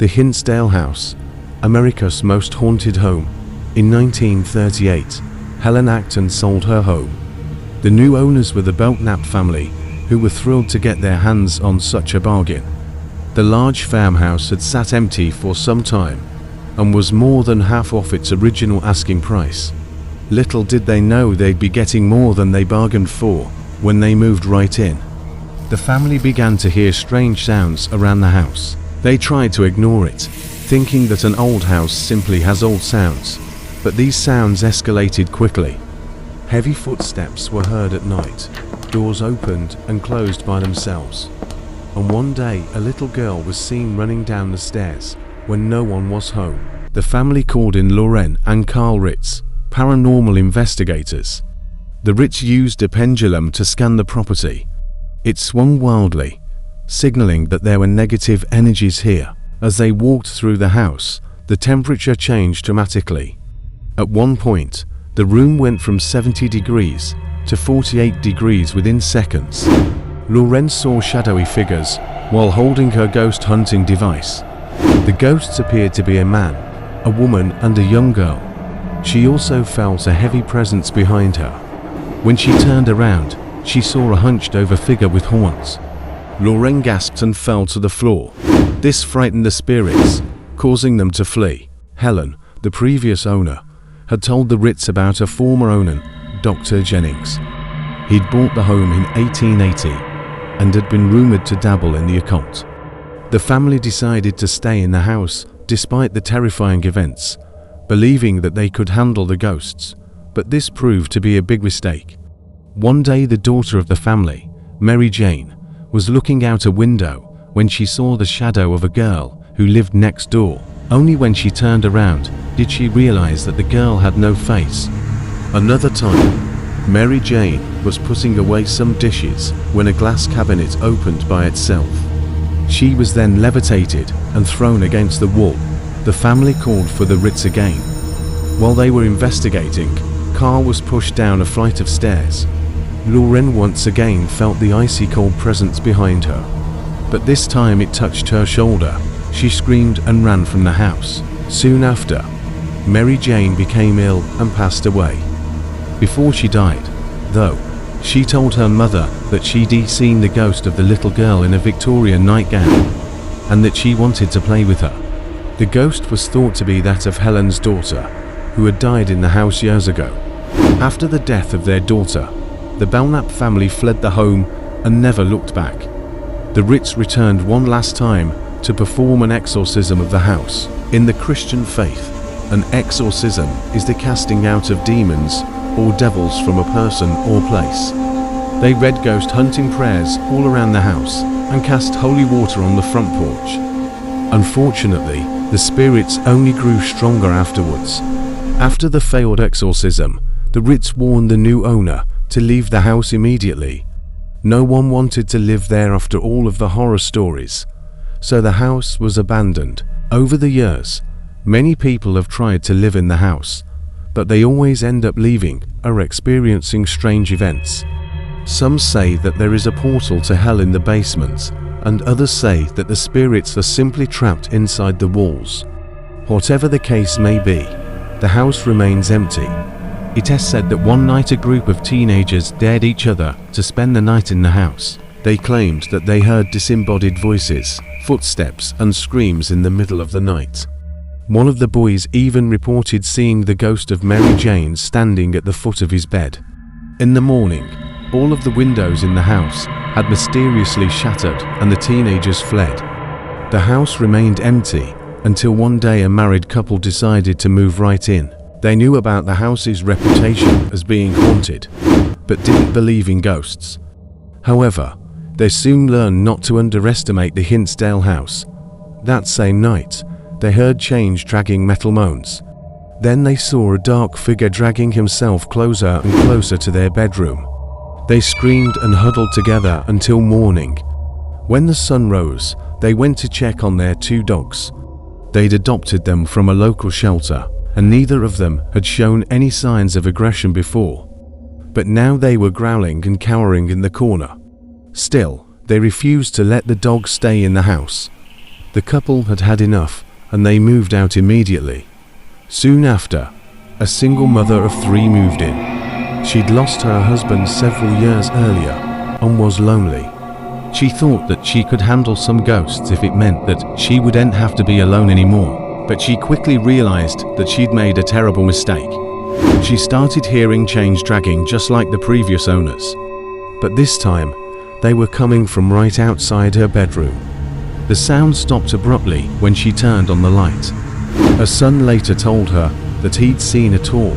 The Hinsdale house, America's most haunted home. In 1938, Helen Acton sold her home. The new owners were the Belknap family, who were thrilled to get their hands on such a bargain. The large farmhouse had sat empty for some time and was more than half off its original asking price. Little did they know they'd be getting more than they bargained for when they moved right in. The family began to hear strange sounds around the house. They tried to ignore it, thinking that an old house simply has old sounds, but these sounds escalated quickly. Heavy footsteps were heard at night, doors opened and closed by themselves. And one day a little girl was seen running down the stairs when no one was home. The family called in Lauren and Carl Ritz, paranormal investigators. The Ritz used a pendulum to scan the property. It swung wildly, signaling that there were negative energies here. As they walked through the house, the temperature changed dramatically. At one point, the room went from 70 degrees to 48 degrees within seconds. Lauren saw shadowy figures while holding her ghost hunting device. The ghosts appeared to be a man, a woman, and a young girl. She also felt a heavy presence behind her. When she turned around, she saw a hunched-over figure with horns. Lauren gasped and fell to the floor. This frightened the spirits, causing them to flee. Helen, the previous owner, had told the Ritz about a former owner, Dr. Jennings. He'd bought the home in 1880 and had been rumored to dabble in the occult. The family decided to stay in the house despite the terrifying events, believing that they could handle the ghosts, but this proved to be a big mistake. One day the daughter of the family, Mary Jane, was looking out a window when she saw the shadow of a girl who lived next door. Only when she turned around did she realize that the girl had no face. Another time, Mary Jane was putting away some dishes when a glass cabinet opened by itself. She was then levitated and thrown against the wall. The family called for the Ritz again. While they were investigating, Carl was pushed down a flight of stairs. Lauren once again felt the icy cold presence behind her, but this time it touched her shoulder. She screamed and ran from the house. Soon after, Mary Jane became ill and passed away. Before she died, though, she told her mother that she'd seen the ghost of the little girl in a Victorian nightgown, and that she wanted to play with her. The ghost was thought to be that of Helen's daughter, who had died in the house years ago. After the death of their daughter, the Belknap family fled the home and never looked back. The Ritz returned one last time to perform an exorcism of the house. In the Christian faith, an exorcism is the casting out of demons or devils from a person or place. They read ghost hunting prayers all around the house and cast holy water on the front porch. Unfortunately, the spirits only grew stronger afterwards. After the failed exorcism, the Ritz warned the new owner to leave the house immediately. No one wanted to live there after all of the horror stories, so the house was abandoned. Over the years, many people have tried to live in the house, but they always end up leaving or experiencing strange events. Some say that there is a portal to hell in the basement, and others say that the spirits are simply trapped inside the walls. Whatever the case may be, the house remains empty. It is said that one night a group of teenagers dared each other to spend the night in the house. They claimed that they heard disembodied voices, footsteps, and screams in the middle of the night. One of the boys even reported seeing the ghost of Mary Jane standing at the foot of his bed. In the morning, all of the windows in the house had mysteriously shattered and the teenagers fled. The house remained empty until one day a married couple decided to move right in. They knew about the house's reputation as being haunted, but didn't believe in ghosts. However, they soon learned not to underestimate the Hinsdale house. That same night, they heard chains dragging metal moans. Then they saw a dark figure dragging himself closer and closer to their bedroom. They screamed and huddled together until morning. When the sun rose, they went to check on their two dogs. They'd adopted them from a local shelter, and neither of them had shown any signs of aggression before. But now they were growling and cowering in the corner. Still, they refused to let the dogs stay in the house. The couple had had enough, and they moved out immediately. Soon after, a single mother of 3 moved in. She'd lost her husband several years earlier and was lonely. She thought that she could handle some ghosts if it meant that she wouldn't have to be alone anymore, but she quickly realized that she'd made a terrible mistake. She started hearing chains dragging just like the previous owners, but this time they were coming from right outside her bedroom. The sound stopped abruptly when she turned on the light. Her son later told her that he'd seen a tall,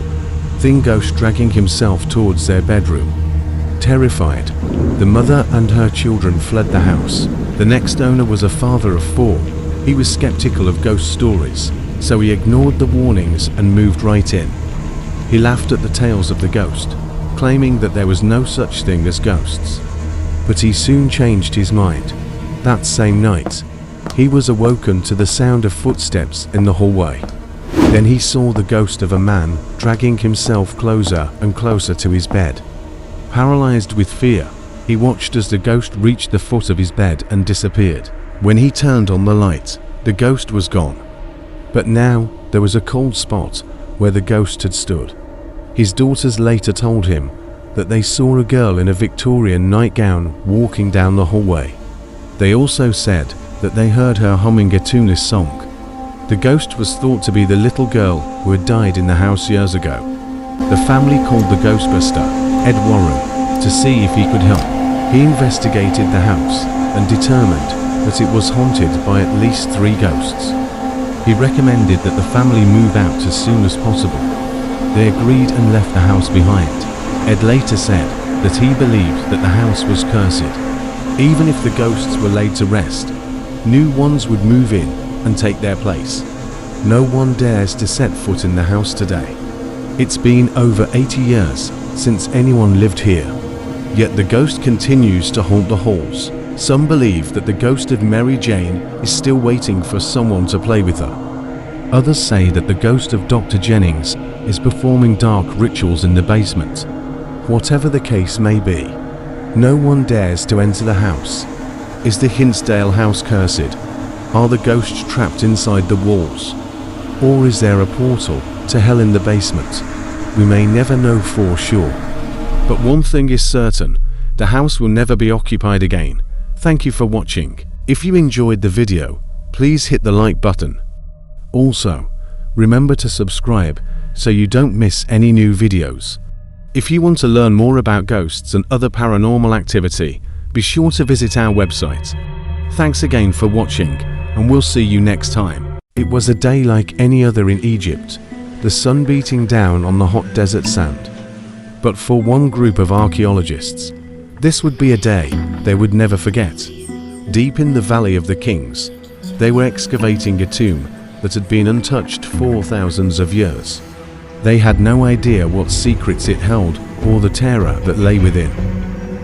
thin ghost dragging himself towards their bedroom. Terrified, the mother and her children fled the house. The next owner was a father of 4. He was skeptical of ghost stories, so he ignored the warnings and moved right in. He laughed at the tales of the ghost, claiming that there was no such thing as ghosts. But he soon changed his mind. That same night, he was awoken to the sound of footsteps in the hallway. Then he saw the ghost of a man dragging himself closer and closer to his bed. Paralyzed with fear, he watched as the ghost reached the foot of his bed and disappeared. When he turned on the light, the ghost was gone. But now there was a cold spot where the ghost had stood. His daughters later told him that they saw a girl in a Victorian nightgown walking down the hallway. They also said that they heard her humming a tuneless song. The ghost was thought to be the little girl who had died in the house years ago. The family called the Ghostbuster, Ed Warren, to see if he could help. He investigated the house and determined that it was haunted by at least 3 ghosts. He recommended that the family move out as soon as possible. They agreed and left the house behind. Ed later said that he believed that the house was cursed. Even if the ghosts were laid to rest, new ones would move in and take their place. No one dares to set foot in the house today. It's been over 80 years since anyone lived here, yet the ghost continues to haunt the halls. Some believe that the ghost of Mary Jane is still waiting for someone to play with her. Others say that the ghost of Dr. Jennings is performing dark rituals in the basement. Whatever the case may be, no one dares to enter the house. Is the Hinsdale house cursed? Are the ghosts trapped inside the walls? Or is there a portal to hell in the basement? We may never know for sure. But one thing is certain, the house will never be occupied again. Thank you for watching. If you enjoyed the video, please hit the like button. Also, remember to subscribe so you don't miss any new videos. If you want to learn more about ghosts and other paranormal activity, be sure to visit our website. Thanks again for watching, and we'll see you next time. It was a day like any other in Egypt, the sun beating down on the hot desert sand. But for one group of archaeologists, this would be a day they would never forget. Deep in the Valley of the Kings, they were excavating a tomb that had been untouched for thousands of years. They had no idea what secrets it held or the terror that lay within.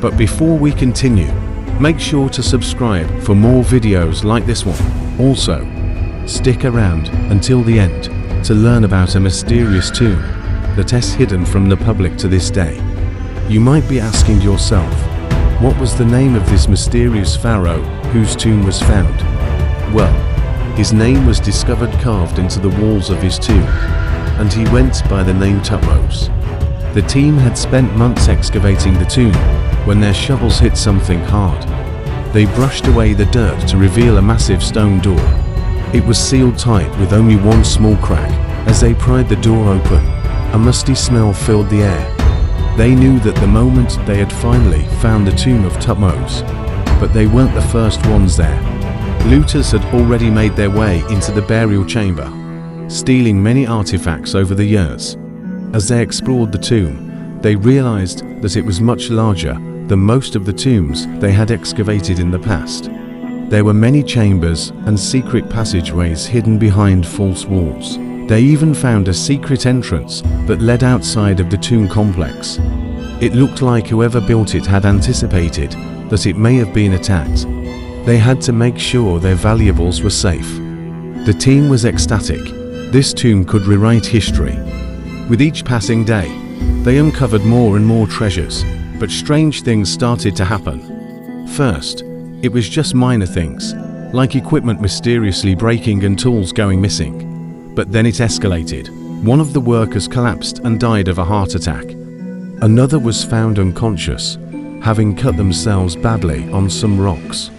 But before we continue, make sure to subscribe for more videos like this one. Also, stick around until the end to learn about a mysterious tomb that is hidden from the public to this day. You might be asking yourself, what was the name of this mysterious pharaoh whose tomb was found? Well, his name was discovered carved into the walls of his tomb, and he went by the name Thutmose. The team had spent months excavating the tomb when their shovels hit something hard. They brushed away the dirt to reveal a massive stone door. It was sealed tight with only one small crack. As they pried the door open, a musty smell filled the air. They knew that the moment they had finally found the tomb of Thutmose, but they weren't the first ones there. Looters had already made their way into the burial chamber, stealing many artifacts over the years. As they explored the tomb, they realized that it was much larger than most of the tombs they had excavated in the past. There were many chambers and secret passageways hidden behind false walls. They even found a secret entrance that led outside of the tomb complex. It looked like whoever built it had anticipated that it may have been attacked. They had to make sure their valuables were safe. The team was ecstatic. This tomb could rewrite history. With each passing day, they uncovered more and more treasures, but strange things started to happen. First, it was just minor things. like equipment mysteriously breaking and tools going missing. But then it escalated. One of the workers collapsed and died of a heart attack. Another was found unconscious, having cut themselves badly on some rocks.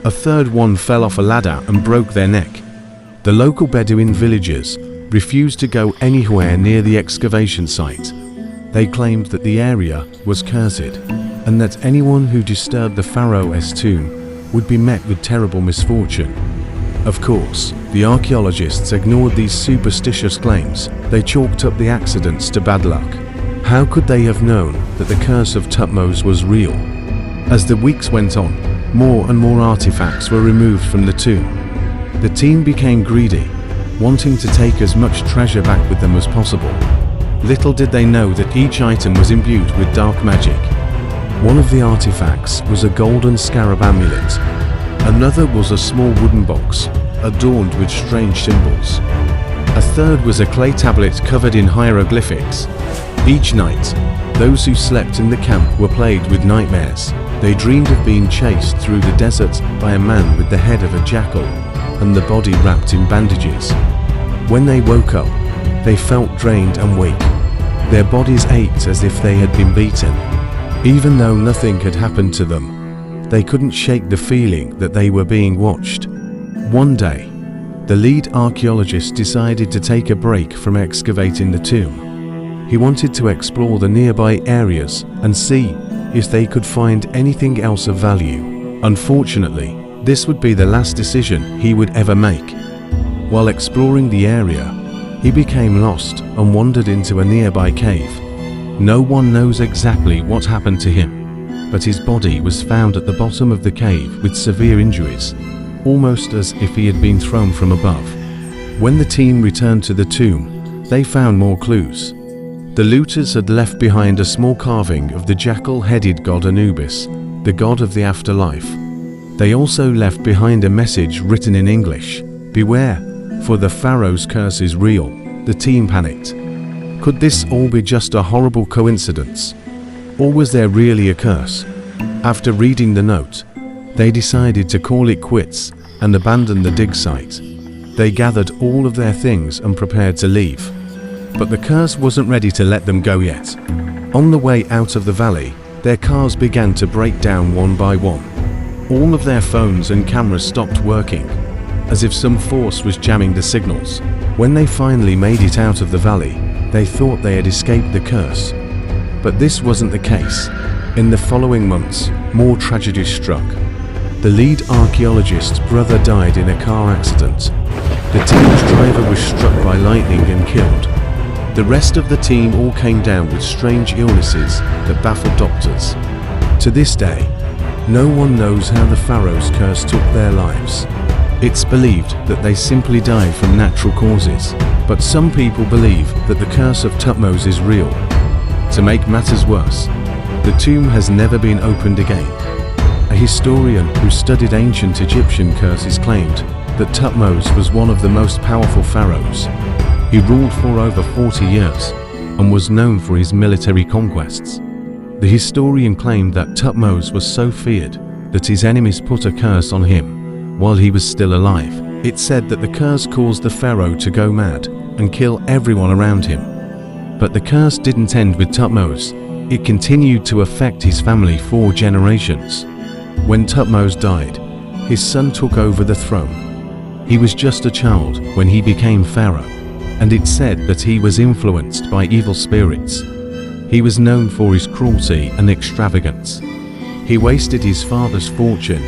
A third one fell off a ladder and broke their neck. The local Bedouin villagers refused to go anywhere near the excavation site. They claimed that the area was cursed, and that anyone who disturbed the Pharaoh's tomb would be met with terrible misfortune. Of course, the archaeologists ignored these superstitious claims. They chalked up the accidents to bad luck. How could they have known that the curse of Thutmose was real? As the weeks went on, more and more artifacts were removed from the tomb. The team became greedy, wanting to take as much treasure back with them as possible. Little did they know that each item was imbued with dark magic. One of the artifacts was a golden scarab amulet. Another was a small wooden box, adorned with strange symbols. A third was a clay tablet covered in hieroglyphics. Each night, those who slept in the camp were plagued with nightmares. They dreamed of being chased through the desert by a man with the head of a jackal and the body wrapped in bandages. When they woke up, they felt drained and weak. Their bodies ached as if they had been beaten. Even though nothing had happened to them, they couldn't shake the feeling that they were being watched. One day, the lead archaeologist decided to take a break from excavating the tomb. He wanted to explore the nearby areas and see if they could find anything else of value. Unfortunately, this would be the last decision he would ever make. While exploring the area, he became lost and wandered into a nearby cave. No one knows exactly what happened to him, but his body was found at the bottom of the cave with severe injuries, almost as if he had been thrown from above. When the team returned to the tomb, they found more clues. The looters had left behind a small carving of the jackal-headed god Anubis, the god of the afterlife. They also left behind a message written in English: "Beware, for the Pharaoh's curse is real." The team panicked. Could this all be just a horrible coincidence? Or was there really a curse? After reading the note, they decided to call it quits and abandon the dig site. They gathered all of their things and prepared to leave. But the curse wasn't ready to let them go yet. On the way out of the valley, their cars began to break down one by one. All of their phones and cameras stopped working, as if some force was jamming the signals. When they finally made it out of the valley, they thought they had escaped the curse. But this wasn't the case. In the following months, more tragedies struck. The lead archaeologist's brother died in a car accident. The team's driver was struck by lightning and killed. The rest of the team all came down with strange illnesses that baffled doctors. To this day, no one knows how the Pharaoh's curse took their lives. It's believed that they simply died from natural causes, but some people believe that the curse of Thutmose is real. To make matters worse, the tomb has never been opened again. A historian who studied ancient Egyptian curses claimed that Thutmose was one of the most powerful pharaohs. He ruled for over 40 years and was known for his military conquests. The historian claimed that Thutmose was so feared that his enemies put a curse on him while he was still alive. It said that the curse caused the pharaoh to go mad and kill everyone around him. But the curse didn't end with Thutmose. It continued to affect his family for generations. When Thutmose died, his son took over the throne. He was just a child when he became pharaoh, and it said that he was influenced by evil spirits. He was known for his cruelty and extravagance. He wasted his father's fortune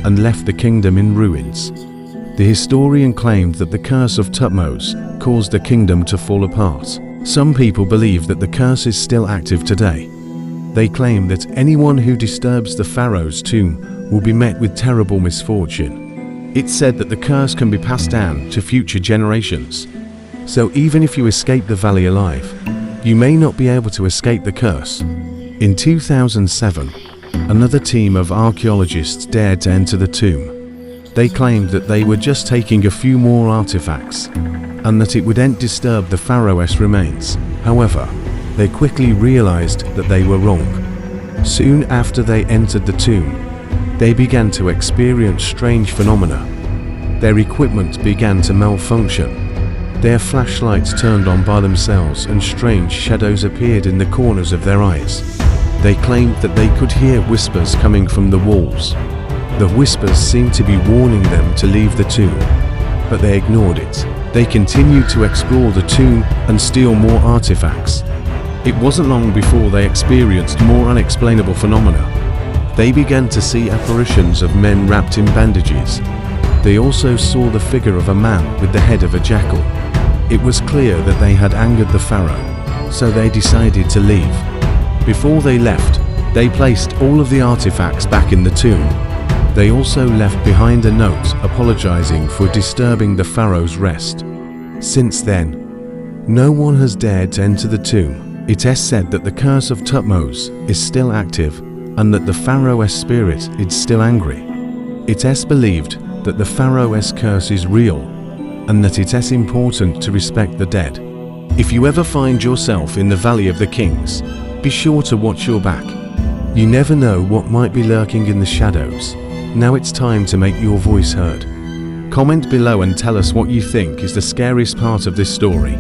and left the kingdom in ruins. The historian claimed that the curse of Thutmose caused the kingdom to fall apart. Some people believe that the curse is still active today. They claim that anyone who disturbs the pharaoh's tomb will be met with terrible misfortune. It's said that the curse can be passed down to future generations. So even if you escape the valley alive, you may not be able to escape the curse. In 2007, another team of archaeologists dared to enter the tomb. They claimed that they were just taking a few more artifacts and that it wouldn't disturb the pharaoh's remains. However, they quickly realized that they were wrong. Soon after they entered the tomb, they began to experience strange phenomena. Their equipment began to malfunction. Their flashlights turned on by themselves and strange shadows appeared in the corners of their eyes. They claimed that they could hear whispers coming from the walls. The whispers seemed to be warning them to leave the tomb, but they ignored it. They continued to explore the tomb and steal more artifacts. It wasn't long before they experienced more unexplainable phenomena. They began to see apparitions of men wrapped in bandages. They also saw the figure of a man with the head of a jackal. It was clear that they had angered the Pharaoh, so they decided to leave. Before they left, they placed all of the artifacts back in the tomb. They also left behind a note apologizing for disturbing the Pharaoh's rest. Since then, no one has dared to enter the tomb. It is said that the curse of Thutmose is still active and that the Pharaoh's spirit is still angry. It is believed that the Pharaoh's curse is real and that it is important to respect the dead. If you ever find yourself in the Valley of the Kings, be sure to watch your back. You never know what might be lurking in the shadows. Now it's time to make your voice heard. Comment below and tell us what you think is the scariest part of this story.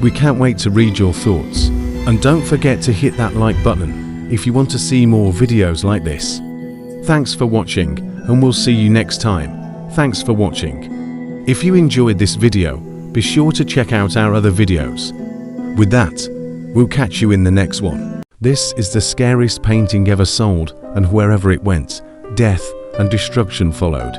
We can't wait to read your thoughts. And don't forget to hit that like button if you want to see more videos like this. Thanks for watching, and we'll see you next time. Thanks for watching. If you enjoyed this video, be sure to check out our other videos. With that, we'll catch you in the next one. This is the scariest painting ever sold, and wherever it went, death and destruction followed.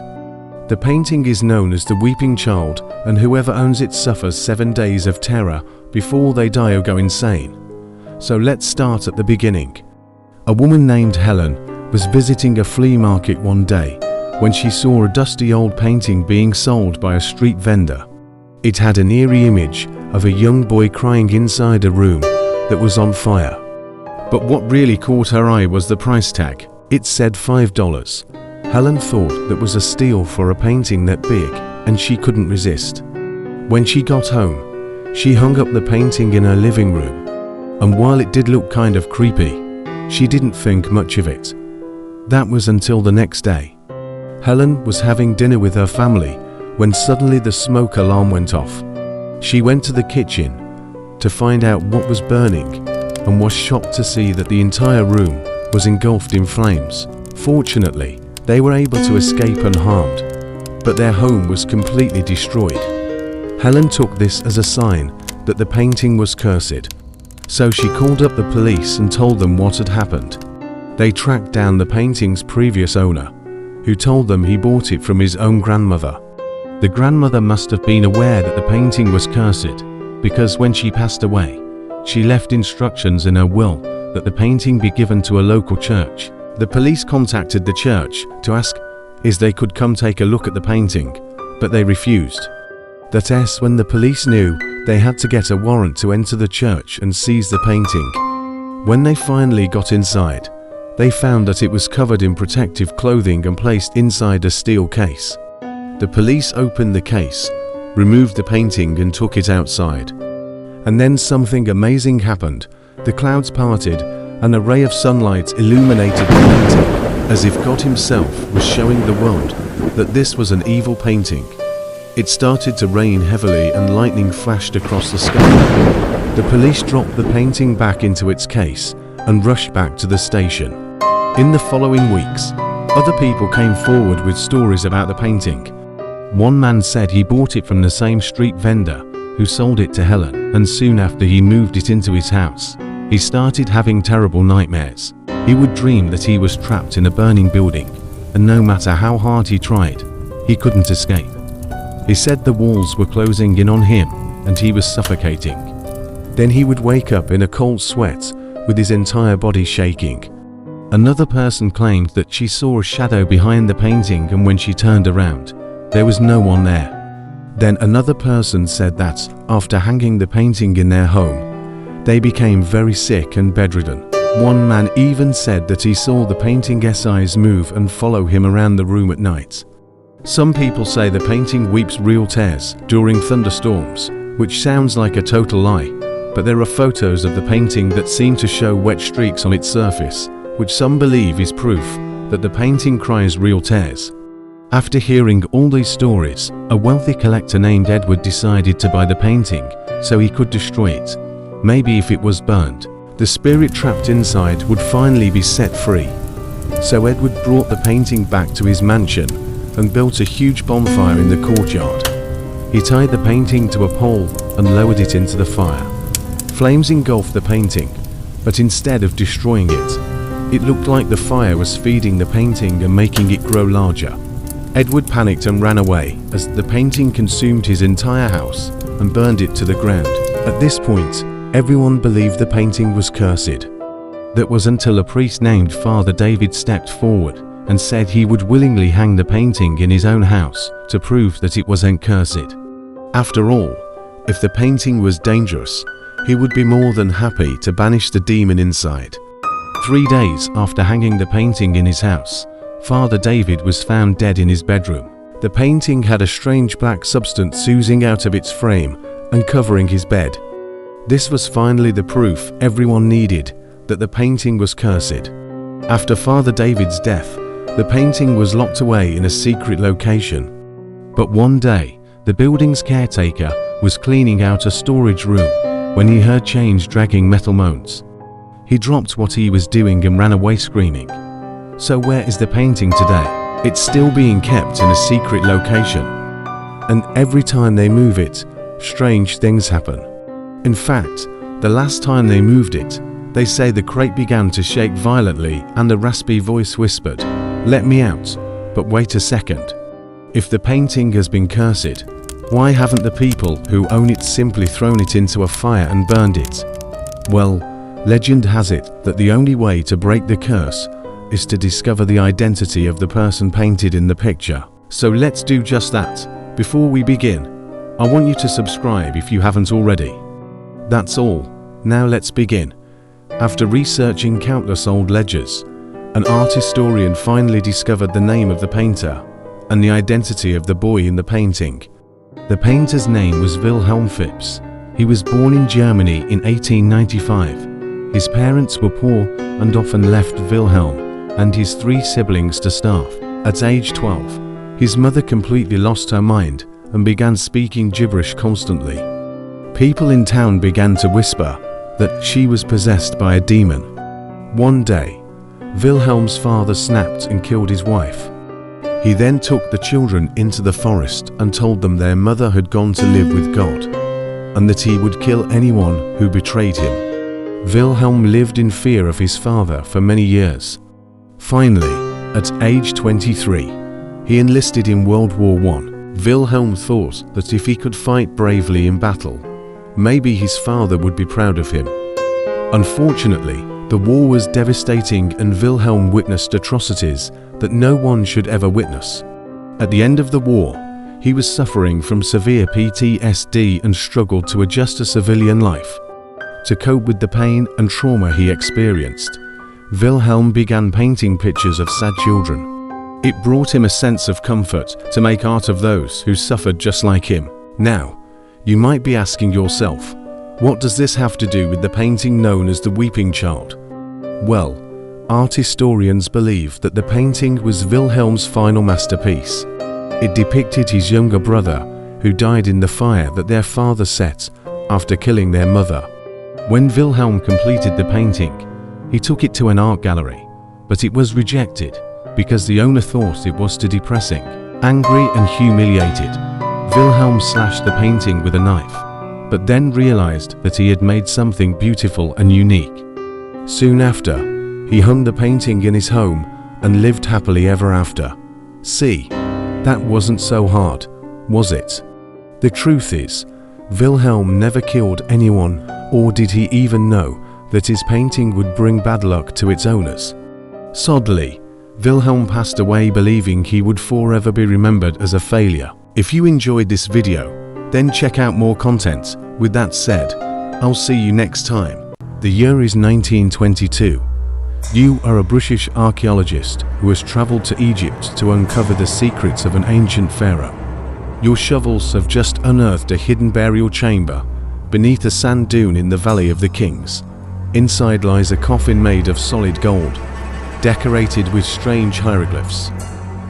The painting is known as the Weeping Child, and whoever owns it suffers 7 days of terror before they die or go insane. So let's start at the beginning. A woman named Helen was visiting a flea market one day when she saw a dusty old painting being sold by a street vendor. It had an eerie image of a young boy crying inside a room that was on fire. But what really caught her eye was the price tag. It said $5. Helen thought that was a steal for a painting that big, and she couldn't resist. When she got home, she hung up the painting in her living room, and while it did look kind of creepy, she didn't think much of it. That was until the next day. Helen was having dinner with her family when suddenly the smoke alarm went off. She went to the kitchen to find out what was burning and was shocked to see that the entire room was engulfed in flames. Fortunately, they were able to escape unharmed, but their home was completely destroyed. Helen took this as a sign that the painting was cursed. So she called up the police and told them what had happened. They tracked down the painting's previous owner, who told them he bought it from his own grandmother. The grandmother must have been aware that the painting was cursed, because when she passed away, she left instructions in her will that the painting be given to a local church. The police contacted the church to ask if they could come take a look at the painting, but they refused. That is when the police knew they had to get a warrant to enter the church and seize the painting. When they finally got inside, they found that it was covered in protective clothing and placed inside a steel case. The police opened the case, removed the painting and took it outside. And then something amazing happened. The clouds parted and a ray of sunlight illuminated the painting, as if God himself was showing the world that this was an evil painting. It started to rain heavily and lightning flashed across the sky. The police dropped the painting back into its case and rushed back to the station. In the following weeks, other people came forward with stories about the painting. One man said he bought it from the same street vendor who sold it to Helen, and soon after he moved it into his house, he started having terrible nightmares. He would dream that he was trapped in a burning building, and no matter how hard he tried, he couldn't escape. He said the walls were closing in on him and he was suffocating. Then he would wake up in a cold sweat with his entire body shaking. Another person claimed that she saw a shadow behind the painting, and when she turned around, there was no one there. Then another person said that after hanging the painting in their home, they became very sick and bedridden. One man even said that he saw the painting's eyes move and follow him around the room at night. Some people say the painting weeps real tears during thunderstorms, which sounds like a total lie, but there are photos of the painting that seem to show wet streaks on its surface, which some believe is proof that the painting cries real tears. After hearing all these stories, a wealthy collector named Edward decided to buy the painting so he could destroy it. Maybe if it was burned, the spirit trapped inside would finally be set free. So Edward brought the painting back to his mansion and built a huge bonfire in the courtyard. He tied the painting to a pole and lowered it into the fire. Flames engulfed the painting, but instead of destroying it, it looked like the fire was feeding the painting and making it grow larger. Edward panicked and ran away as the painting consumed his entire house and burned it to the ground. At this point, everyone believed the painting was cursed. That was until a priest named Father David stepped forward and said he would willingly hang the painting in his own house to prove that it wasn't cursed. After all, if the painting was dangerous, he would be more than happy to banish the demon inside. 3 days after hanging the painting in his house, Father David was found dead in his bedroom. The painting had a strange black substance oozing out of its frame and covering his bed. This was finally the proof everyone needed that the painting was cursed. After Father David's death, the painting was locked away in a secret location. But one day, the building's caretaker was cleaning out a storage room when he heard chains dragging metal mounts. He dropped what he was doing and ran away screaming. So where is the painting today? It's still being kept in a secret location. And every time they move it, strange things happen. In fact, the last time they moved it, they say the crate began to shake violently and a raspy voice whispered, "Let me out, but wait a second. If the painting has been cursed, why haven't the people who own it simply thrown it into a fire and burned it?" Well, legend has it that the only way to break the curse is to discover the identity of the person painted in the picture. So let's do just that. Before we begin, I want you to subscribe if you haven't already. That's all. Now let's begin. After researching countless old ledgers, an art historian finally discovered the name of the painter and the identity of the boy in the painting. The painter's name was Wilhelm Phipps. He was born in Germany in 1895. His parents were poor and often left Wilhelm and his 3 siblings to starve. At age 12, his mother completely lost her mind and began speaking gibberish constantly. People in town began to whisper that she was possessed by a demon. One day, Wilhelm's father snapped and killed his wife. He then took the children into the forest and told them their mother had gone to live with God, and that he would kill anyone who betrayed him. Wilhelm lived in fear of his father for many years. Finally, at age 23, he enlisted in World War I. Wilhelm thought that if he could fight bravely in battle, maybe his father would be proud of him. Unfortunately, the war was devastating and Wilhelm witnessed atrocities that no one should ever witness. At the end of the war, he was suffering from severe PTSD and struggled to adjust to civilian life. To cope with the pain and trauma he experienced, Wilhelm began painting pictures of sad children. It brought him a sense of comfort to make art of those who suffered just like him. Now, you might be asking yourself, what does this have to do with the painting known as the Weeping Child? Well, art historians believe that the painting was Wilhelm's final masterpiece. It depicted his younger brother, who died in the fire that their father set after killing their mother. When Wilhelm completed the painting, he took it to an art gallery, but it was rejected because the owner thought it was too depressing. Angry and humiliated, Wilhelm slashed the painting with a knife, but then realized that he had made something beautiful and unique. Soon after, he hung the painting in his home and lived happily ever after. See, that wasn't so hard, was it? The truth is, Wilhelm never killed anyone, or did he even know that his painting would bring bad luck to its owners. Sadly, Wilhelm passed away believing he would forever be remembered as a failure. If you enjoyed this video, then check out more content. With that said, I'll see you next time. The year is 1922. You are a British archaeologist who has traveled to Egypt to uncover the secrets of an ancient pharaoh. Your shovels have just unearthed a hidden burial chamber beneath a sand dune in the Valley of the Kings. Inside lies a coffin made of solid gold. decorated with strange hieroglyphs.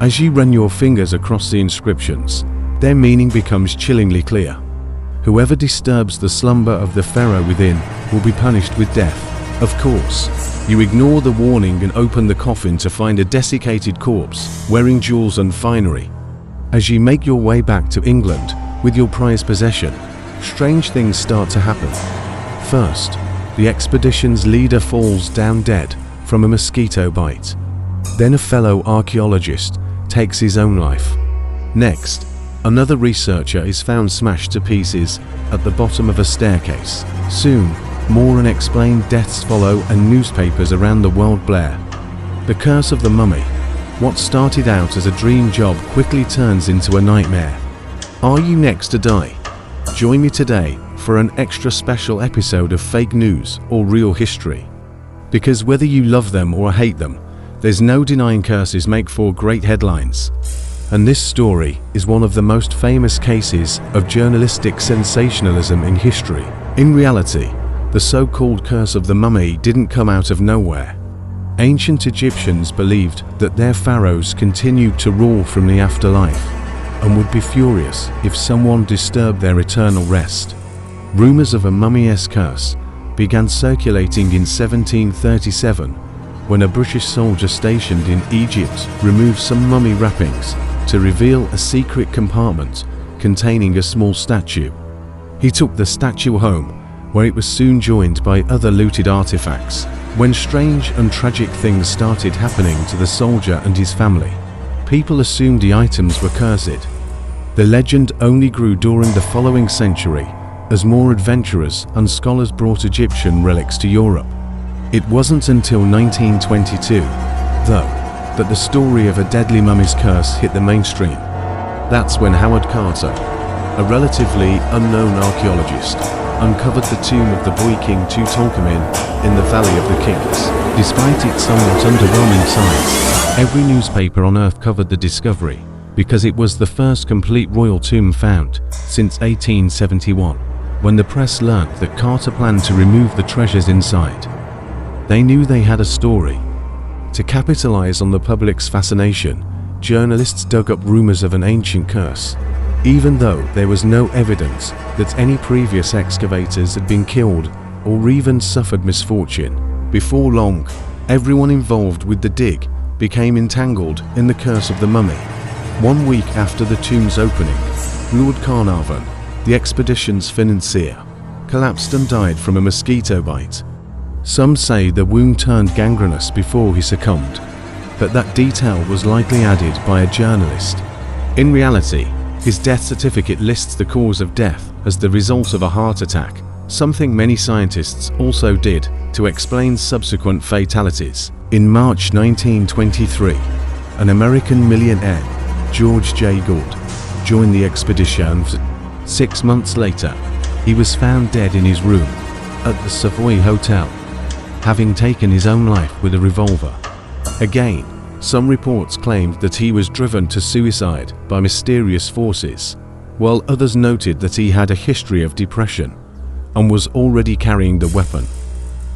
As you run your fingers across the inscriptions, their meaning becomes chillingly clear. Whoever disturbs the slumber of the Pharaoh within will be punished with death. Of course, you ignore the warning and open the coffin to find a desiccated corpse wearing jewels and finery. As you make your way back to England with your prized possession, strange things start to happen. First, the expedition's leader falls down dead from a mosquito bite. Then a fellow archaeologist takes his own life. Next, another researcher is found smashed to pieces at the bottom of a staircase. Soon, more unexplained deaths follow and newspapers around the world blare. The curse of the mummy. What started out as a dream job quickly turns into a nightmare. Are you next to die? Join me today for an extra special episode of Fake News or Real History. Because whether you love them or hate them, there's no denying curses make for great headlines. And this story is one of the most famous cases of journalistic sensationalism in history. In reality, the so-called curse of the mummy didn't come out of nowhere. Ancient Egyptians believed that their pharaohs continued to rule from the afterlife and would be furious if someone disturbed their eternal rest. Rumors of a mummy-esque curse began circulating in 1737 when a British soldier stationed in Egypt removed some mummy wrappings to reveal a secret compartment containing a small statue. He took the statue home, where it was soon joined by other looted artifacts. When strange and tragic things started happening to the soldier and his family, people assumed the items were cursed. The legend only grew during the following century as more adventurers and scholars brought Egyptian relics to Europe. It wasn't until 1922, though, that the story of a deadly mummy's curse hit the mainstream. That's when Howard Carter, a relatively unknown archaeologist, uncovered the tomb of the boy king Tutankhamun in the Valley of the Kings. Despite its somewhat underwhelming size, every newspaper on Earth covered the discovery because it was the first complete royal tomb found since 1871. When the press learned that Carter planned to remove the treasures inside, they knew they had a story. To capitalize on the public's fascination, journalists dug up rumors of an ancient curse, even though there was no evidence that any previous excavators had been killed or even suffered misfortune. Before long, everyone involved with the dig became entangled in the curse of the mummy. 1 week after the tomb's opening, Lord Carnarvon, the expedition's financier, collapsed and died from a mosquito bite. Some say the wound turned gangrenous before he succumbed, but that detail was likely added by a journalist. In reality, his death certificate lists the cause of death as the result of a heart attack, something many scientists also did to explain subsequent fatalities. In March 1923, an American millionaire, George J. Gould, joined the expedition. 6 months later, he was found dead in his room at the Savoy Hotel, having taken his own life with a revolver. Again, some reports claimed that he was driven to suicide by mysterious forces, while others noted that he had a history of depression and was already carrying the weapon.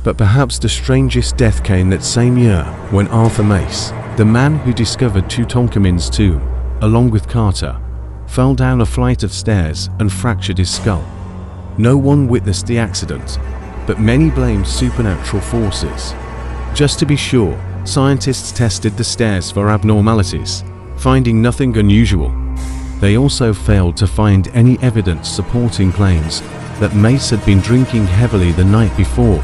But perhaps the strangest death came that same year when Arthur Mace, the man who discovered Tutankhamun's tomb, along with Carter, fell down a flight of stairs and fractured his skull. No one witnessed the accident, but many blamed supernatural forces. Just to be sure, scientists tested the stairs for abnormalities, finding nothing unusual. They also failed to find any evidence supporting claims that Mace had been drinking heavily the night before,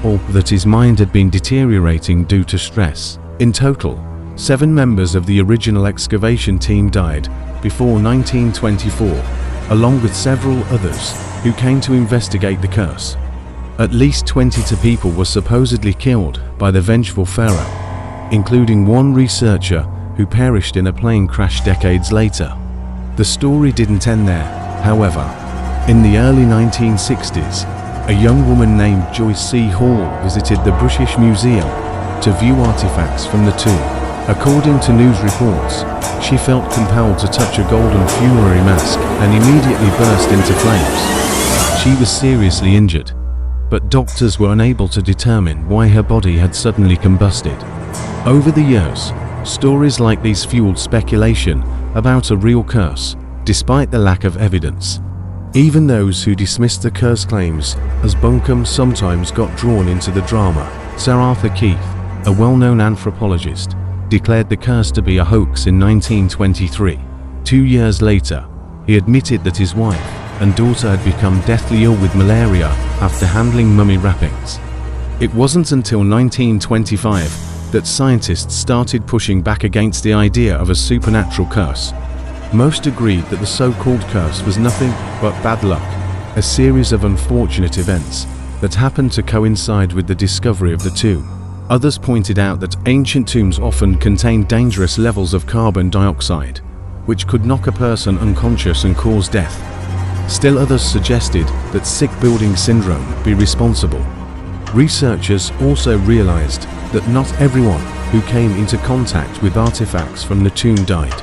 or that his mind had been deteriorating due to stress. In total, 7 members of the original excavation team died before 1924, along with several others who came to investigate the curse. At least 22 people were supposedly killed by the vengeful Pharaoh, including one researcher who perished in a plane crash decades later. The story didn't end there, however. In the early 1960s, a young woman named Joyce C. Hall visited the British Museum to view artifacts from the tomb. According to news reports, she felt compelled to touch a golden funerary mask and immediately burst into flames. She was seriously injured, but doctors were unable to determine why her body had suddenly combusted. Over the years, stories like these fueled speculation about a real curse, despite the lack of evidence. Even those who dismissed the curse claims as bunkum sometimes got drawn into the drama. Sir Arthur Keith, a well-known anthropologist, declared the curse to be a hoax in 1923. 2 years later, he admitted that his wife and daughter had become deathly ill with malaria after handling mummy wrappings. It wasn't until 1925 that scientists started pushing back against the idea of a supernatural curse. Most agreed that the so-called curse was nothing but bad luck, a series of unfortunate events that happened to coincide with the discovery of the tomb. Others pointed out that ancient tombs often contained dangerous levels of carbon dioxide, which could knock a person unconscious and cause death. Still others suggested that sick building syndrome be responsible. Researchers also realized that not everyone who came into contact with artifacts from the tomb died.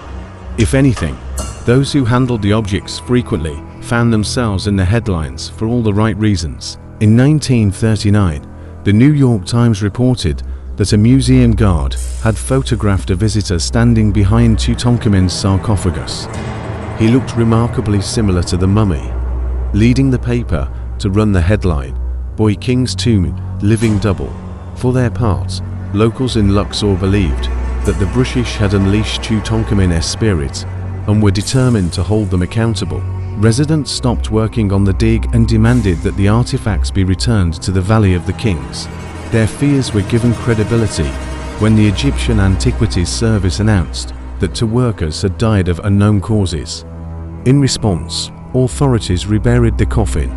If anything, those who handled the objects frequently found themselves in the headlines for all the right reasons. In 1939, the New York Times reported that a museum guard had photographed a visitor standing behind Tutankhamun's sarcophagus. He looked remarkably similar to the mummy, leading the paper to run the headline, "Boy King's Tomb Living Double." For their part, locals in Luxor believed that the British had unleashed Tutankhamun's spirit and were determined to hold them accountable. Residents stopped working on the dig and demanded that the artifacts be returned to the Valley of the Kings. Their fears were given credibility when the Egyptian Antiquities Service announced that 2 workers had died of unknown causes. In response, authorities reburied the coffin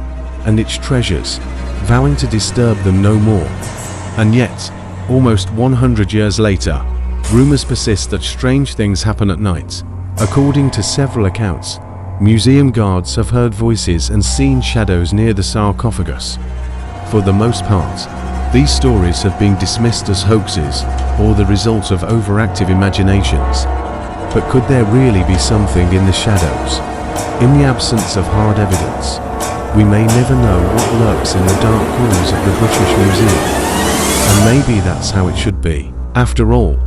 and its treasures, vowing to disturb them no more. And yet, almost 100 years later, rumors persist that strange things happen at night. According to several accounts, museum guards have heard voices and seen shadows near the sarcophagus. For the most part, these stories have been dismissed as hoaxes or the result of overactive imaginations. But could there really be something in the shadows? In the absence of hard evidence, we may never know what lurks in the dark corners of the British Museum. And maybe that's how it should be. After all,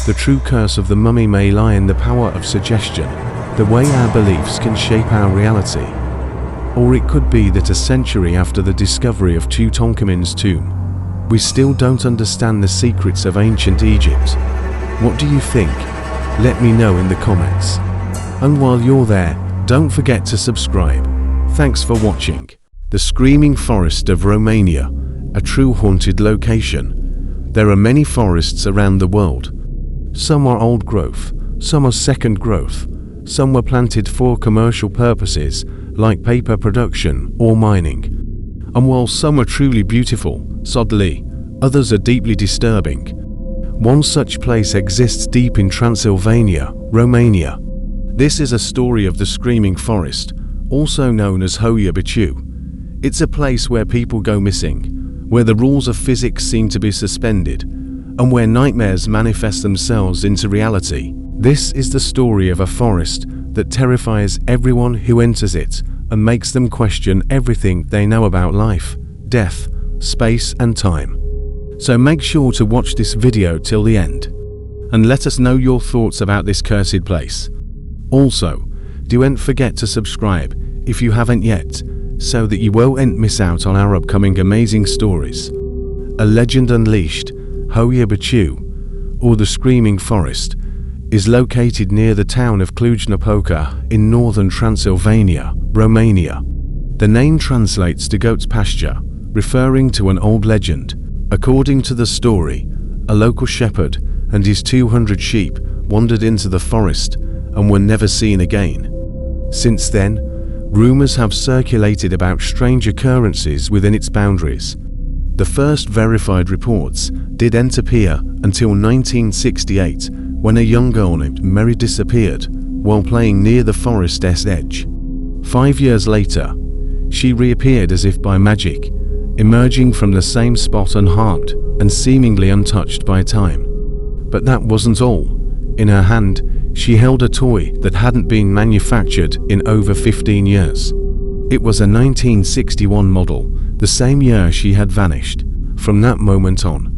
the true curse of the mummy may lie in the power of suggestion, the way our beliefs can shape our reality. Or it could be that a century after the discovery of Tutankhamun's tomb, we still don't understand the secrets of ancient Egypt. What do you think? Let me know in the comments. And while you're there, don't forget to subscribe. Thanks for watching. The Screaming Forest of Romania, a true haunted location. There are many forests around the world. Some are old growth, some are second growth, some were planted for commercial purposes like paper production or mining. And while some are truly beautiful, sadly, others are deeply disturbing. One such place exists deep in Transylvania, Romania. This is a story of the Screaming Forest, also known as Hoia Baciu. It's a place where people go missing, where the rules of physics seem to be suspended, and where nightmares manifest themselves into reality. This is the story of a forest that terrifies everyone who enters it and makes them question everything they know about life, death, space and time. So make sure to watch this video till the end, and let us know your thoughts about this cursed place. Also, don't forget to subscribe if you haven't yet, so that you won't miss out on our upcoming amazing stories. A Legend Unleashed, Hoia Baciu, or the Screaming Forest, is located near the town of Cluj-Napoca in northern Transylvania, Romania. The name translates to goat's pasture, referring to an old legend. According to the story, a local shepherd and his 200 sheep wandered into the forest and were never seen again. Since then, rumors have circulated about strange occurrences within its boundaries. The first verified reports didn't appear until 1968, when a young girl named Mary disappeared while playing near the forest's edge. 5 years later, she reappeared as if by magic, emerging from the same spot unharmed and seemingly untouched by time. But that wasn't all. In her hand, she held a toy that hadn't been manufactured in over 15 years. It was a 1961 model, the same year she had vanished. From that moment on,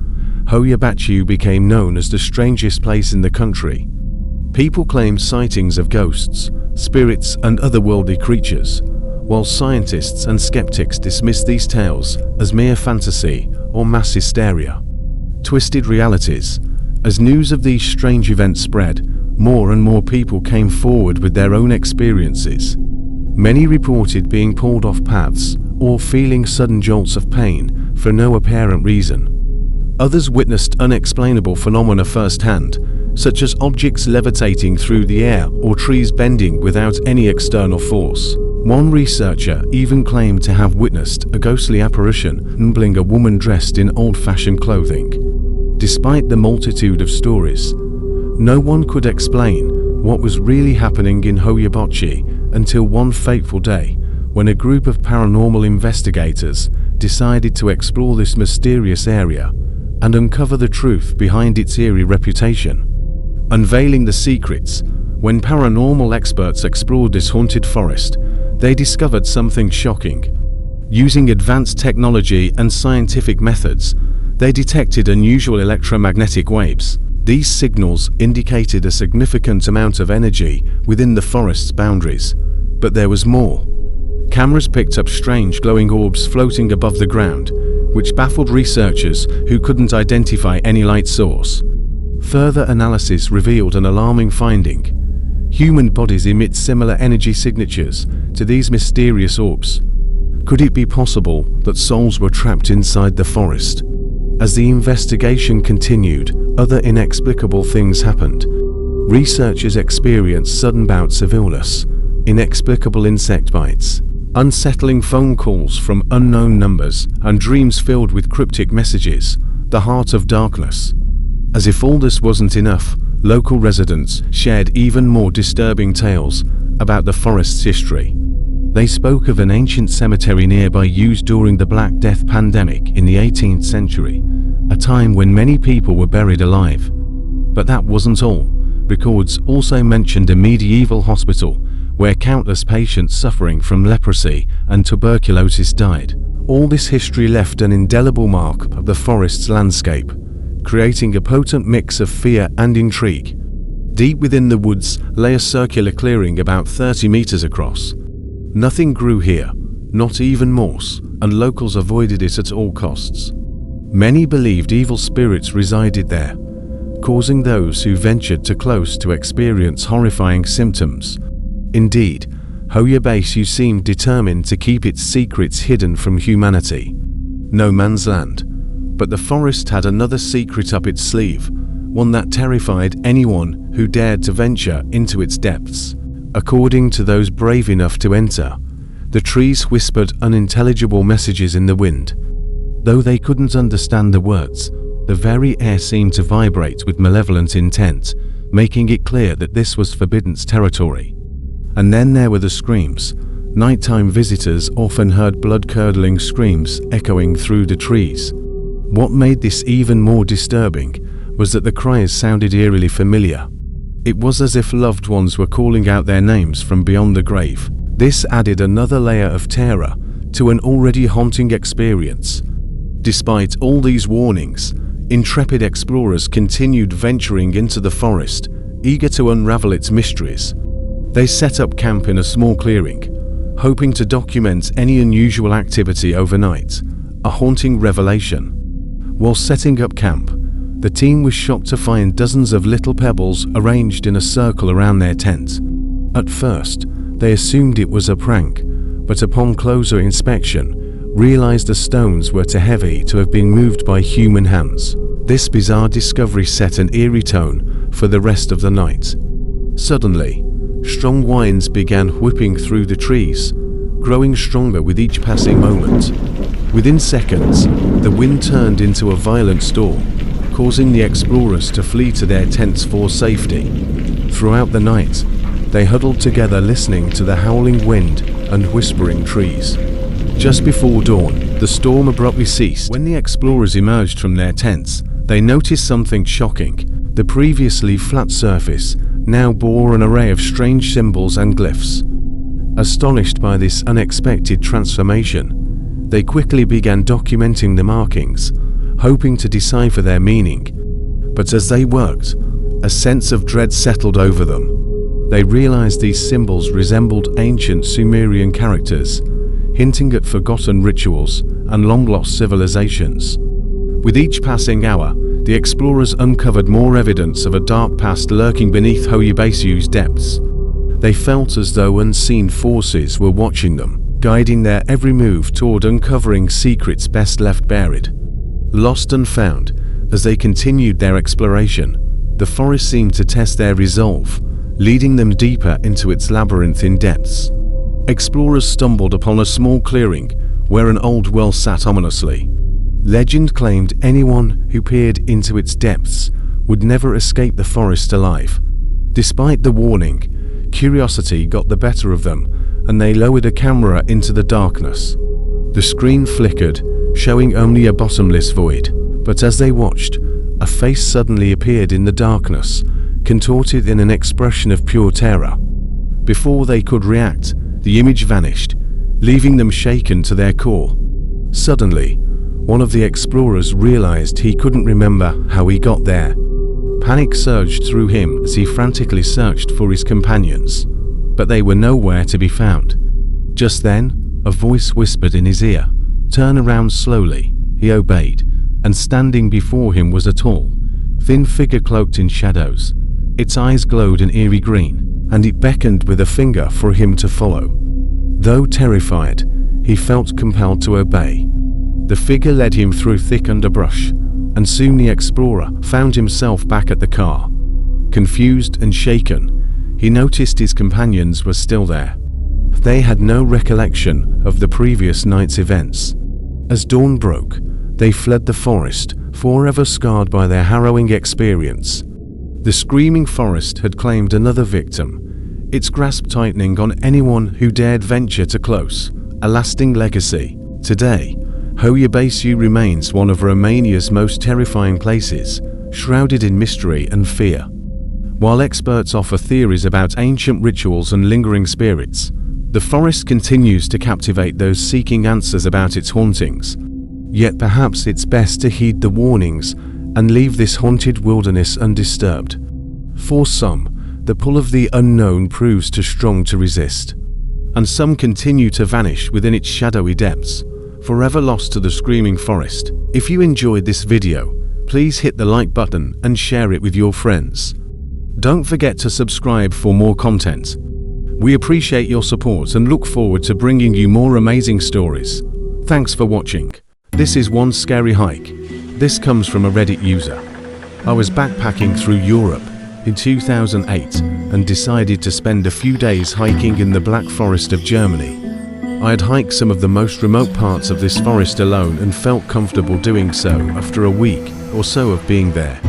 Hoia Baciu became known as the strangest place in the country. People claimed sightings of ghosts, spirits, and otherworldly creatures, while scientists and skeptics dismissed these tales as mere fantasy or mass hysteria. Twisted realities. As news of these strange events spread, more and more people came forward with their own experiences. Many reported being pulled off paths or feeling sudden jolts of pain for no apparent reason. Others witnessed unexplainable phenomena firsthand, such as objects levitating through the air or trees bending without any external force. One researcher even claimed to have witnessed a ghostly apparition resembling a woman dressed in old-fashioned clothing. Despite the multitude of stories, no one could explain what was really happening in Hoia Baciu until one fateful day, when a group of paranormal investigators decided to explore this mysterious area and uncover the truth behind its eerie reputation. Unveiling the secrets. When paranormal experts explored this haunted forest, they discovered something shocking. Using advanced technology and scientific methods, they detected unusual electromagnetic waves. These signals indicated a significant amount of energy within the forest's boundaries. But there was more. Cameras picked up strange glowing orbs floating above the ground, which baffled researchers who couldn't identify any light source. Further analysis revealed an alarming finding. Human bodies emit similar energy signatures to these mysterious orbs. Could it be possible that souls were trapped inside the forest? As the investigation continued, other inexplicable things happened. Researchers experienced sudden bouts of illness, inexplicable insect bites, unsettling phone calls from unknown numbers, and dreams filled with cryptic messages, the heart of darkness. As if all this wasn't enough, local residents shared even more disturbing tales about the forest's history. They spoke of an ancient cemetery nearby used during the Black Death pandemic in the 18th century, a time when many people were buried alive. But that wasn't all. Records also mentioned a medieval hospital where countless patients suffering from leprosy and tuberculosis died. All this history left an indelible mark of the forest's landscape, creating a potent mix of fear and intrigue. Deep within the woods lay a circular clearing about 30 meters across. Nothing grew here, not even moss, and locals avoided it at all costs. Many believed evil spirits resided there, causing those who ventured too close to experience horrifying symptoms. Indeed, Hoia Baciu seemed determined to keep its secrets hidden from humanity. No man's land. But the forest had another secret up its sleeve, one that terrified anyone who dared to venture into its depths. According to those brave enough to enter, the trees whispered unintelligible messages in the wind. Though they couldn't understand the words, the very air seemed to vibrate with malevolent intent, making it clear that this was forbidden's territory. And then there were the screams. Nighttime visitors often heard blood-curdling screams echoing through the trees. What made this even more disturbing was that the cries sounded eerily familiar. It was as if loved ones were calling out their names from beyond the grave. This added another layer of terror to an already haunting experience. Despite all these warnings, intrepid explorers continued venturing into the forest, eager to unravel its mysteries. They set up camp in a small clearing, hoping to document any unusual activity overnight, a haunting revelation. While setting up camp, the team was shocked to find dozens of little pebbles arranged in a circle around their tent. At first, they assumed it was a prank, but upon closer inspection, realized the stones were too heavy to have been moved by human hands. This bizarre discovery set an eerie tone for the rest of the night. Suddenly, strong winds began whipping through the trees, growing stronger with each passing moment. Within seconds, the wind turned into a violent storm, causing the explorers to flee to their tents for safety. Throughout the night, they huddled together listening to the howling wind and whispering trees. Just before dawn, the storm abruptly ceased. When the explorers emerged from their tents, they noticed something shocking. The previously flat surface now bore an array of strange symbols and glyphs. Astonished by this unexpected transformation, they quickly began documenting the markings, hoping to decipher their meaning. But as they worked, a sense of dread settled over them. They realized these symbols resembled ancient Sumerian characters, hinting at forgotten rituals and long-lost civilizations. With each passing hour, the explorers uncovered more evidence of a dark past lurking beneath Hoia Baciu's depths. They felt as though unseen forces were watching them, guiding their every move toward uncovering secrets best left buried. Lost and found, as they continued their exploration, the forest seemed to test their resolve, leading them deeper into its labyrinthine depths. Explorers stumbled upon a small clearing where an old well sat ominously. Legend claimed anyone who peered into its depths would never escape the forest alive. Despite the warning, curiosity got the better of them, and they lowered a camera into the darkness. The screen flickered, showing only a bottomless void, but as they watched, a face suddenly appeared in the darkness, contorted in an expression of pure terror. Before they could react, the image vanished, leaving them shaken to their core. Suddenly, one of the explorers realized he couldn't remember how he got there. Panic surged through him as he frantically searched for his companions, but they were nowhere to be found. Just then, a voice whispered in his ear, "Turn around slowly." He obeyed, and standing before him was a tall, thin figure cloaked in shadows. Its eyes glowed an eerie green, and it beckoned with a finger for him to follow. Though terrified, he felt compelled to obey. The figure led him through thick underbrush, and soon the explorer found himself back at the car. Confused and shaken, he noticed his companions were still there. They had no recollection of the previous night's events. As dawn broke, they fled the forest, forever scarred by their harrowing experience. The screaming forest had claimed another victim, its grasp tightening on anyone who dared venture too close, a lasting legacy. Today, Hoia Baciu remains one of Romania's most terrifying places, shrouded in mystery and fear. While experts offer theories about ancient rituals and lingering spirits, the forest continues to captivate those seeking answers about its hauntings. Yet perhaps it's best to heed the warnings and leave this haunted wilderness undisturbed. For some, the pull of the unknown proves too strong to resist, and some continue to vanish within its shadowy depths, forever lost to the screaming forest. If you enjoyed this video, please hit the like button and share it with your friends. Don't forget to subscribe for more content. We appreciate your support and look forward to bringing you more amazing stories. Thanks for watching. This is One Scary Hike. This comes from a Reddit user. I was backpacking through Europe in 2008 and decided to spend a few days hiking in the Black Forest of Germany. I had hiked some of the most remote parts of this forest alone and felt comfortable doing so after a week or so of being there.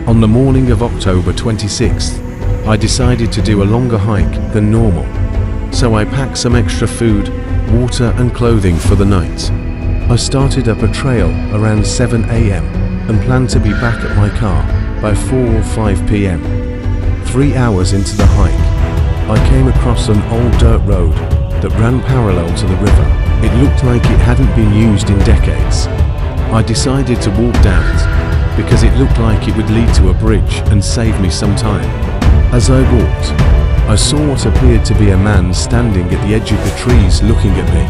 On the morning of October 26th, I decided to do a longer hike than normal. So I packed some extra food, water and clothing for the night. I started up a trail around 7 AM and planned to be back at my car by 4 or 5 PM. 3 hours into the hike, I came across an old dirt road that ran parallel to the river. It looked like it hadn't been used in decades. I decided to walk down it because it looked like it would lead to a bridge and save me some time. As I walked, I saw what appeared to be a man standing at the edge of the trees looking at me.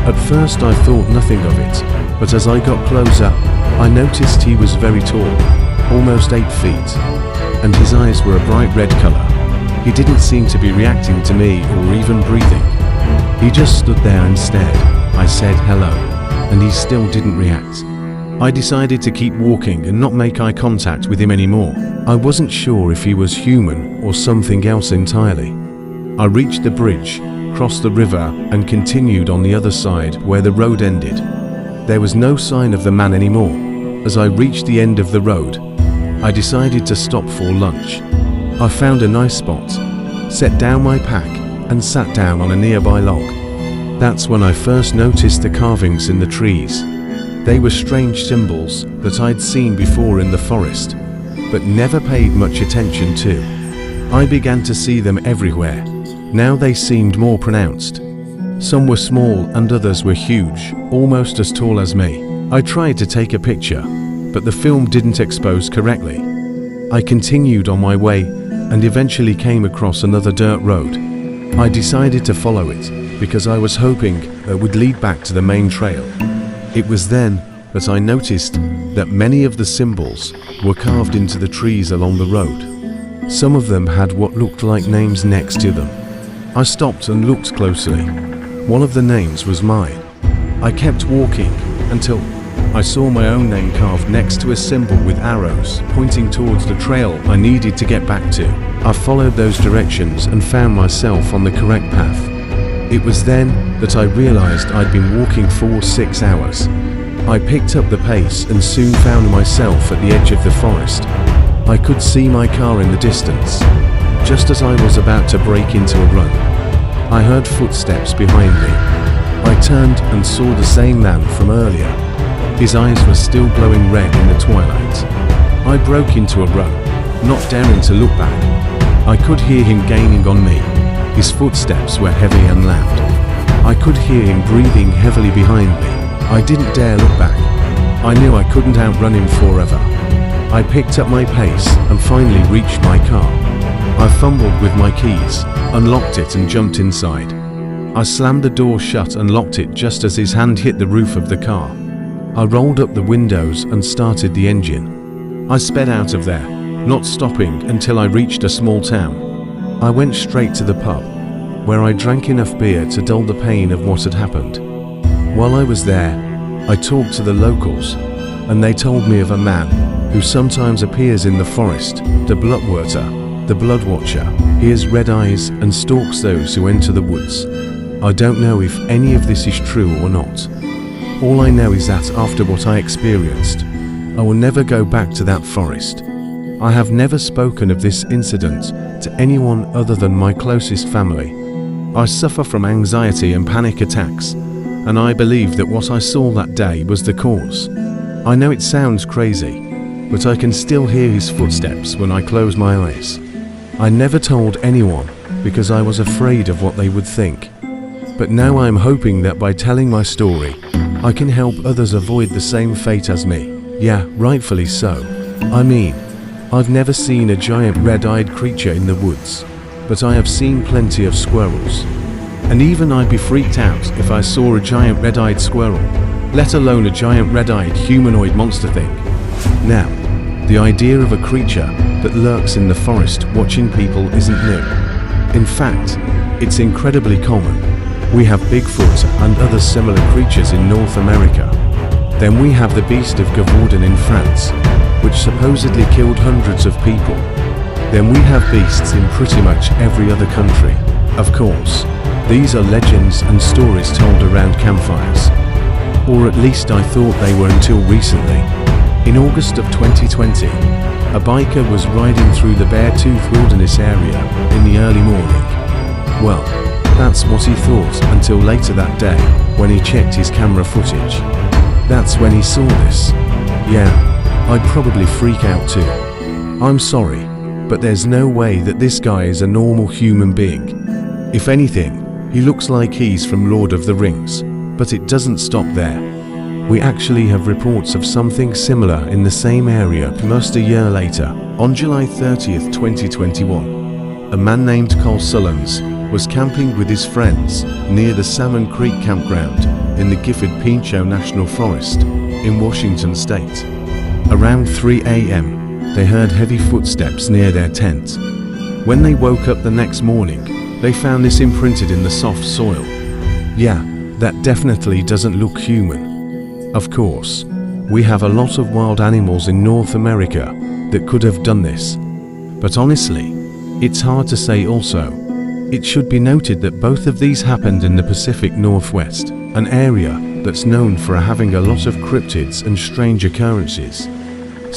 At first I thought nothing of it, but as I got closer, I noticed he was very tall, almost 8 feet, and his eyes were a bright red color. He didn't seem to be reacting to me or even breathing. He just stood there and stared. I said hello, and he still didn't react. I decided to keep walking and not make eye contact with him anymore. I wasn't sure if he was human or something else entirely. I reached the bridge, crossed the river, and continued on the other side where the road ended. There was no sign of the man anymore. As I reached the end of the road, I decided to stop for lunch. I found a nice spot, set down my pack, and sat down on a nearby log. That's when I first noticed the carvings in the trees. They were strange symbols that I'd seen before in the forest, but never paid much attention to. I began to see them everywhere. Now they seemed more pronounced. Some were small and others were huge, almost as tall as me. I tried to take a picture, but the film didn't expose correctly. I continued on my way and eventually came across another dirt road. I decided to follow it because I was hoping it would lead back to the main trail. It was then that I noticed that many of the symbols were carved into the trees along the road. Some of them had what looked like names next to them. I stopped and looked closely. One of the names was mine. I kept walking until I saw my own name carved next to a symbol with arrows pointing towards the trail I needed to get back to. I followed those directions and found myself on the correct path. It was then that I realized I'd been walking for 6 hours. I picked up the pace and soon found myself at the edge of the forest. I could see my car in the distance. Just as I was about to break into a run, I heard footsteps behind me. I turned and saw the same man from earlier. His eyes were still glowing red in the twilight. I broke into a run, not daring to look back. I could hear him gaining on me. His footsteps were heavy and loud. I could hear him breathing heavily behind me. I didn't dare look back. I knew I couldn't outrun him forever. I picked up my pace and finally reached my car. I fumbled with my keys, unlocked it and jumped inside. I slammed the door shut and locked it just as his hand hit the roof of the car. I rolled up the windows and started the engine. I sped out of there, not stopping until I reached a small town. I went straight to the pub, where I drank enough beer to dull the pain of what had happened. While I was there, I talked to the locals, and they told me of a man who sometimes appears in the forest, the Bloodwater, the Bloodwatcher. He has red eyes and stalks those who enter the woods. I don't know if any of this is true or not. All I know is that after what I experienced, I will never go back to that forest. I have never spoken of this incident to anyone other than my closest family. I suffer from anxiety and panic attacks, and I believe that what I saw that day was the cause. I know it sounds crazy, but I can still hear his footsteps when I close my eyes. I never told anyone because I was afraid of what they would think. But now I'm hoping that by telling my story, I can help others avoid the same fate as me. Yeah, rightfully so. I mean, I've never seen a giant red-eyed creature in the woods, but I have seen plenty of squirrels. And even I'd be freaked out if I saw a giant red-eyed squirrel, let alone a giant red-eyed humanoid monster thing. Now, the idea of a creature that lurks in the forest watching people isn't new. In fact, it's incredibly common. We have Bigfoot and other similar creatures in North America. Then we have the beast of Gévaudan in France, which supposedly killed hundreds of people. Then we have beasts in pretty much every other country. Of course, these are legends and stories told around campfires. Or at least I thought they were until recently. In August of 2020, a biker was riding through the Beartooth Wilderness area in the early morning. Well, that's what he thought until later that day when he checked his camera footage. That's when he saw this. Yeah, I'd probably freak out too. I'm sorry, but there's no way that this guy is a normal human being. If anything, he looks like he's from Lord of the Rings, but it doesn't stop there. We actually have reports of something similar in the same area almost a year later. On July 30th, 2021, a man named Cole Sullens was camping with his friends near the Salmon Creek campground in the Gifford-Pinchot National Forest in Washington State. Around 3 a.m., they heard heavy footsteps near their tent. When they woke up the next morning, they found this imprinted in the soft soil. Yeah, that definitely doesn't look human. Of course, we have a lot of wild animals in North America that could have done this. But honestly, it's hard to say also. It should be noted that both of these happened in the Pacific Northwest, an area that's known for having a lot of cryptids and strange occurrences.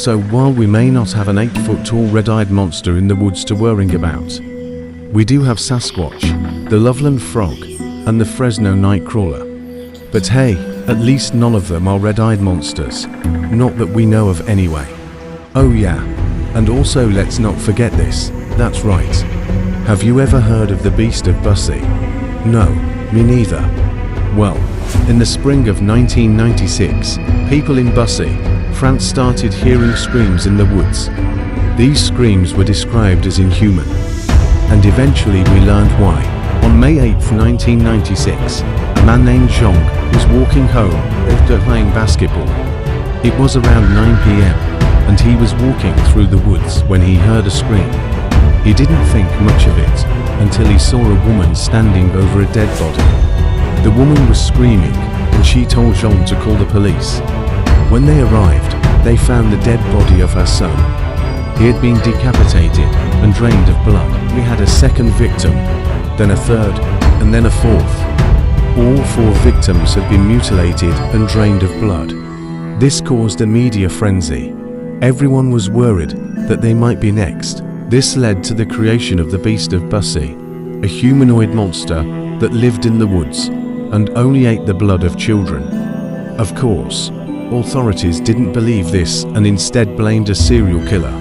So while we may not have an 8-foot-tall red-eyed monster in the woods to worry about, we do have Sasquatch, the Loveland Frog, and the Fresno Nightcrawler. But hey, at least none of them are red-eyed monsters, not that we know of anyway. Oh yeah, and also let's not forget this, that's right. Have you ever heard of the Beast of Baciu? No, me neither. Well, in the spring of 1996, people in Baciu, France started hearing screams in the woods. These screams were described as inhuman. And eventually we learned why. On May 8, 1996, a man named Jean was walking home after playing basketball. It was around 9 p.m. and he was walking through the woods when he heard a scream. He didn't think much of it until he saw a woman standing over a dead body. The woman was screaming and she told Jean to call the police. When they arrived, they found the dead body of her son. He had been decapitated and drained of blood. We had a second victim, then a third, and then a fourth. All 4 victims had been mutilated and drained of blood. This caused a media frenzy. Everyone was worried that they might be next. This led to the creation of the Beast of Baciu, a humanoid monster that lived in the woods and only ate the blood of children. Of course, authorities didn't believe this and instead blamed a serial killer.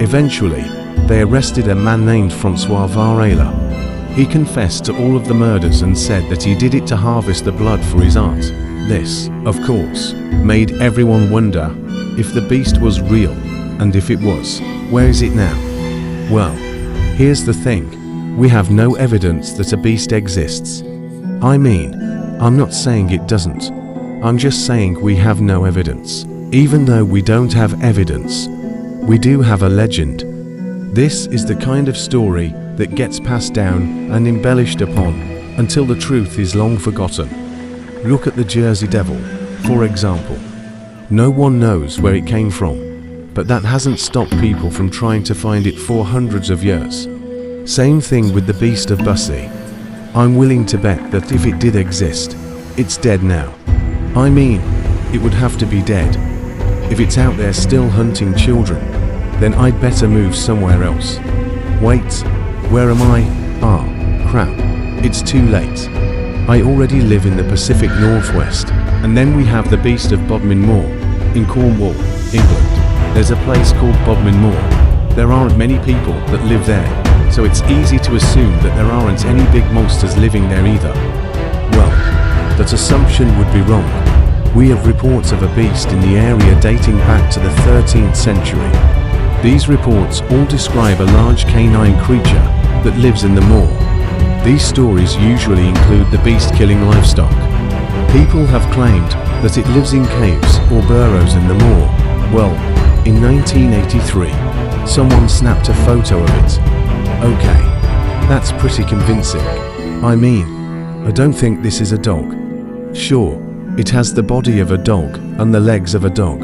Eventually, they arrested a man named François Varela. He confessed to all of the murders and said that he did it to harvest the blood for his art. This, of course, made everyone wonder if the beast was real, and if it was, where is it now? Well, here's the thing. We have no evidence that a beast exists. I mean, I'm not saying it doesn't. I'm just saying we have no evidence. Even though we don't have evidence, we do have a legend. This is the kind of story that gets passed down and embellished upon until the truth is long forgotten. Look at the Jersey Devil, for example. No one knows where it came from, but that hasn't stopped people from trying to find it for hundreds of years. Same thing with the Beast of Baciu. I'm willing to bet that if it did exist, it's dead now. I mean, it would have to be dead. If it's out there still hunting children, then I'd better move somewhere else. Wait, where am I? Ah, crap, it's too late. I already live in the Pacific Northwest. And then we have the Beast of Bodmin Moor, in Cornwall, England. There's a place called Bodmin Moor. There aren't many people that live there, so it's easy to assume that there aren't any big monsters living there either. Well, that assumption would be wrong. We have reports of a beast in the area dating back to the 13th century. These reports all describe a large canine creature that lives in the moor. These stories usually include the beast killing livestock. People have claimed that it lives in caves or burrows in the moor. Well, in 1983, someone snapped a photo of it. Okay, that's pretty convincing. I mean, I don't think this is a dog. Sure, it has the body of a dog and the legs of a dog,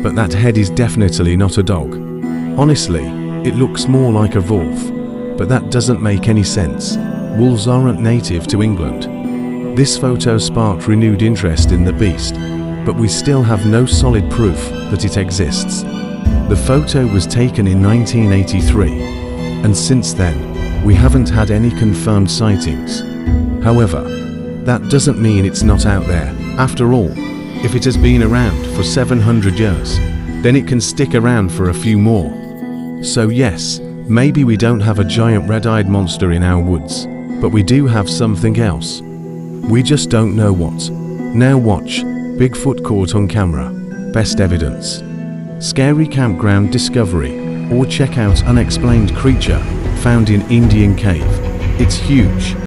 but that head is definitely not a dog. Honestly, it looks more like a wolf, but that doesn't make any sense. Wolves aren't native to England. This photo sparked renewed interest in the beast, but we still have no solid proof that it exists. The photo was taken in 1983, and since then, we haven't had any confirmed sightings. However, that doesn't mean it's not out there. After all, if it has been around for 700 years, then it can stick around for a few more. So yes, maybe we don't have a giant red-eyed monster in our woods, but we do have something else. We just don't know what. Now watch Bigfoot caught on camera. Best evidence. Scary campground discovery. Or check out unexplained creature found in Indian cave. It's huge.